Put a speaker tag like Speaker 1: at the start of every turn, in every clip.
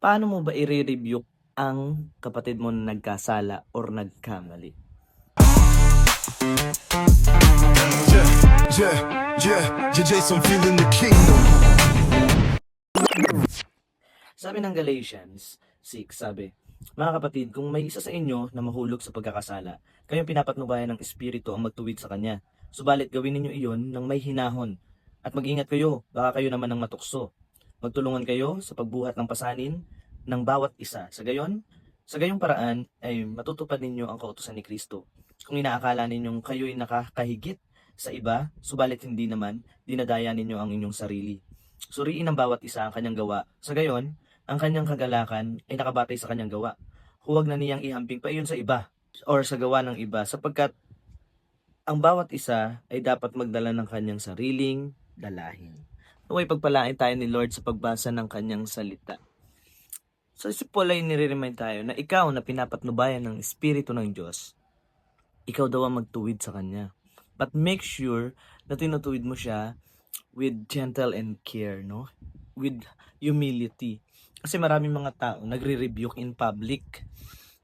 Speaker 1: Paano mo ba ire-rebuke ang kapatid mo na nagkasala or nagkamali?
Speaker 2: Yeah, yeah, yeah, Jason feeling the kingdom.
Speaker 1: Sabi ng Galatians 6, sabi, "Mga kapatid, kung may isa sa inyo na mahulog sa pagkakasala, kayong pinapatnubayan ng Espiritu ang magtuwid sa kanya. Subalit gawin ninyo iyon ng may hinahon. At mag-ingat kayo, baka kayo naman ang matukso. Magtulungan kayo sa pagbuhat ng pasanin ng bawat isa. Sa gayong paraan ay matutupad ninyo ang kautusan ni Kristo. Kung inaakala ninyong kayo'y nakakahigit sa iba, subalit hindi naman, dinadaya ninyo ang inyong sarili. Suriin ng bawat isa ang kanyang gawa. Sa gayon, ang kanyang kagalakan ay nakabatay sa kanyang gawa. Huwag na niyang ihamping pa iyon sa iba or sa gawa ng iba sapagkat ang bawat isa ay dapat magdala ng kanyang sariling dalahin." Naway pagpalain tayo ni Lord sa pagbasa ng kanyang salita. So si Paul ay nire-remind tayo na ikaw na pinapatnubayan ng Espiritu ng Diyos, ikaw daw ang magtuwid sa kanya. But make sure na tinutuwid mo siya with gentle and care, no? With humility. Kasi maraming mga tao nagre-rebuke in public.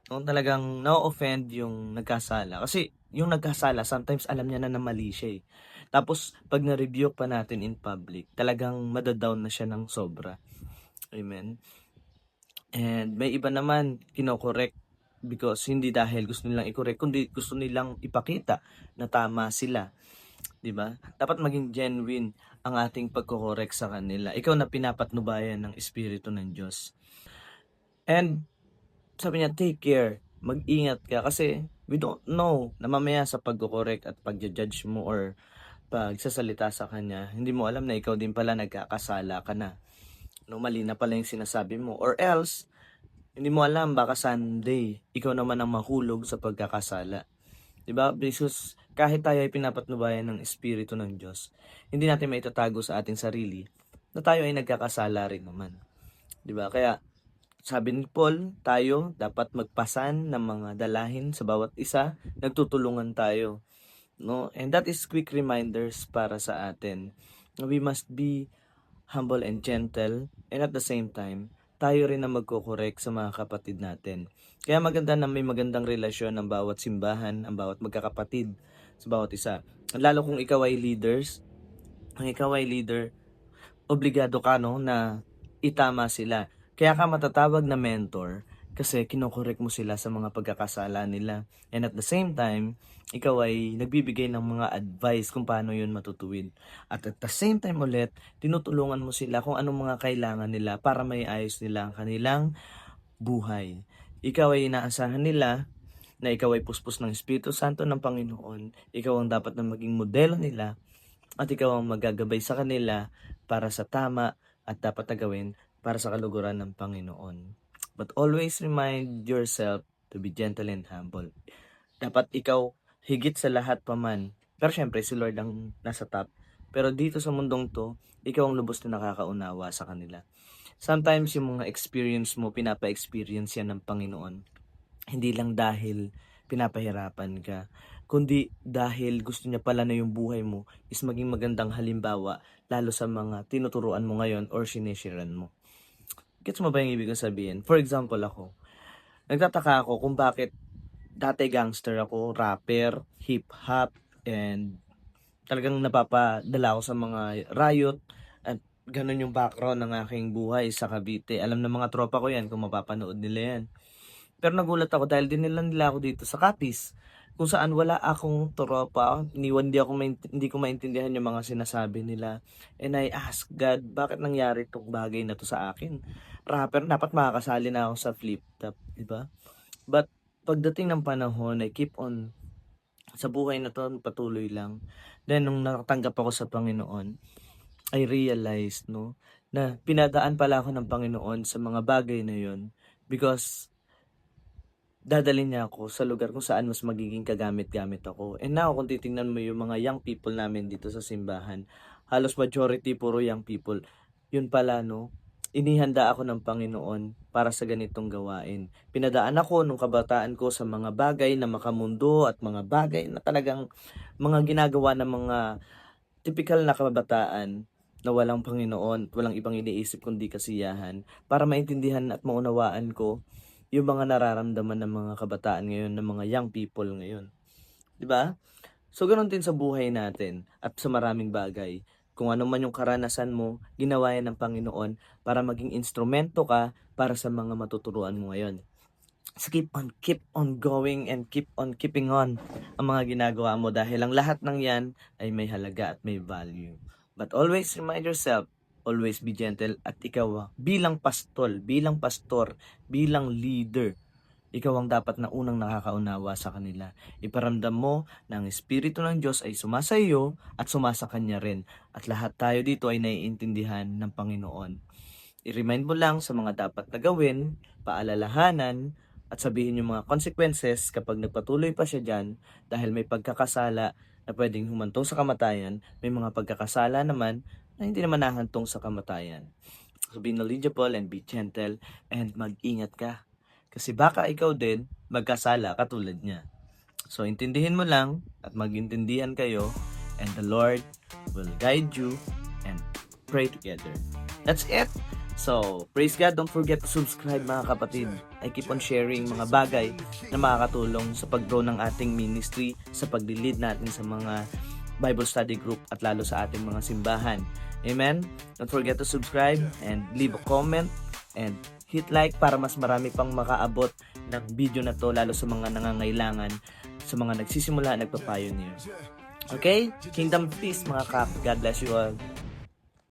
Speaker 1: No? Talagang na-offend yung nagkasala. Kasi yung nagkasala, sometimes alam niya na mali siya eh. Tapos, pag na-rebuke pa natin in public, talagang madadown na siya ng sobra. Amen? And may iba naman, kinokorek because hindi dahil gusto nilang i-correct, kundi gusto nilang ipakita na tama sila. 'Di ba? Dapat maging genuine ang ating pagko-correct sa kanila. Ikaw na pinapatnubayan ng Espiritu ng Diyos. And sabi niya, take care. Mag-ingat ka kasi we don't know na mamaya sa pagko-correct at pagja-judge mo or pagsasalita sa kanya, hindi mo alam na ikaw din pala nagkakasala ka na. No, mali na pala yung sinasabi mo. Or else, hindi mo alam baka someday ikaw naman ang mahulog sa pagkakasala. 'Di ba? Because kahit tayo ay pinapatnubayan ng Espiritu ng Diyos, hindi natin maitatago sa ating sarili na tayo ay nagkakasala rin naman. 'Di ba? Kaya sabi ni Paul, tayo dapat magpasan ng mga dalahin sa bawat isa, nagtutulungan tayo, no? And that is quick reminders para sa atin. We must be humble and gentle, and at the same time, tayo rin na magko-correct sa mga kapatid natin. Kaya maganda na may magandang relasyon ng bawat simbahan, ang bawat magkakapatid sa bawat isa. Lalo kung ikaw ay leader, obligado ka no na itama sila. Kaya ka matatawag na mentor kasi kinokorek mo sila sa mga pagkakasala nila. And at the same time, ikaw ay nagbibigay ng mga advice kung paano yun matutuwid. At the same time ulit, tinutulungan mo sila kung anong mga kailangan nila para may ayos nila ang kanilang buhay. Ikaw ay inaasahan nila na ikaw ay puspos ng Espiritu Santo ng Panginoon. Ikaw ang dapat na maging modelo nila at ikaw ang magagabay sa kanila para sa tama at dapat na gawin para sa kaluguran ng Panginoon. But always remind yourself to be gentle and humble. Dapat ikaw higit sa lahat pa man. Pero syempre si Lord ang nasa top. Pero dito sa mundong to, ikaw ang lubos na nakakaunawa sa kanila. Sometimes yung mga experience mo, pinapa-experience yan ng Panginoon. Hindi lang dahil pinapahirapan ka, kundi dahil gusto niya pala na yung buhay mo is maging magandang halimbawa lalo sa mga tinuturuan mo ngayon or sinishiran mo. Gets mo ba yung ibig kong sabihin? For example ako, nagtataka ako kung bakit dati gangster ako, rapper, hip-hop, and talagang napapadala ako sa mga riot at ganun yung background ng aking buhay sa Cavite. Alam ng mga tropa ko yan kung mapapanood nila yan. Pero nagulat ako dahil dinala nila ako dito sa Capiz kung saan wala akong tropa, hindi ko maintindihan yung mga sinasabi nila. And I ask God, bakit nangyari itong bagay na to sa akin? Rapper, dapat makakasali na ako sa flip top, di ba? But pagdating ng panahon, I keep on sa buhay na to, patuloy lang. Then nung nakatanggap ako sa Panginoon, I realized no, na pinadaan pala ako ng Panginoon sa mga bagay na yon because dadalhin niya ako sa lugar kung saan mas magiging kagamit-gamit ako. And now, kung titingnan mo yung mga young people namin dito sa simbahan, halos majority puro young people. Yun pala, no? Inihanda ako ng Panginoon para sa ganitong gawain. Pinadaan ako nung kabataan ko sa mga bagay na makamundo at mga bagay na talagang mga ginagawa ng mga typical na kabataan na walang Panginoon at walang ibang iniisip kundi kasiyahan para maintindihan at maunawaan ko yung mga nararamdaman ng mga kabataan ngayon, ng mga young people ngayon. 'Di ba? So, ganoon din sa buhay natin at sa maraming bagay. Kung ano man yung karanasan mo, ginawa yan ng Panginoon para maging instrumento ka para sa mga matuturuan mo ngayon. So keep on going and keep on keeping on ang mga ginagawa mo dahil ang lahat ng yan ay may halaga at may value. But always remind yourself, always be gentle at ikaw bilang pastor, bilang leader, ikaw ang dapat na unang nakakaunawa sa kanila. Iparamdam mo na ang Espiritu ng Diyos ay sumasa iyo at sumasa Kanya rin. At lahat tayo dito ay naiintindihan ng Panginoon. I-remind mo lang sa mga dapat na gawin, paalalahanan, at sabihin yung mga consequences kapag nagpatuloy pa siya dyan dahil may pagkakasala na pwedeng humantong sa kamatayan, may mga pagkakasala naman na hindi naman nahantong sa kamatayan. So be knowledgeable and be gentle and mag-ingat ka. Kasi baka ikaw din magkasala katulad niya. So intindihin mo lang at magintindihan kayo and the Lord will guide you and pray together. That's it. So, praise God. Don't forget to subscribe mga kapatid. I keep on sharing mga bagay na makakatulong sa pag-grow ng ating ministry, sa pag-lead natin sa mga Bible study group at lalo sa ating mga simbahan. Amen? Don't forget to subscribe and leave a comment and hit like para mas marami pang makaabot ng video na to lalo sa mga nangangailangan, sa mga nagsisimula, nagpa-pioneer. Okay? Kingdom peace mga kap. God bless you all.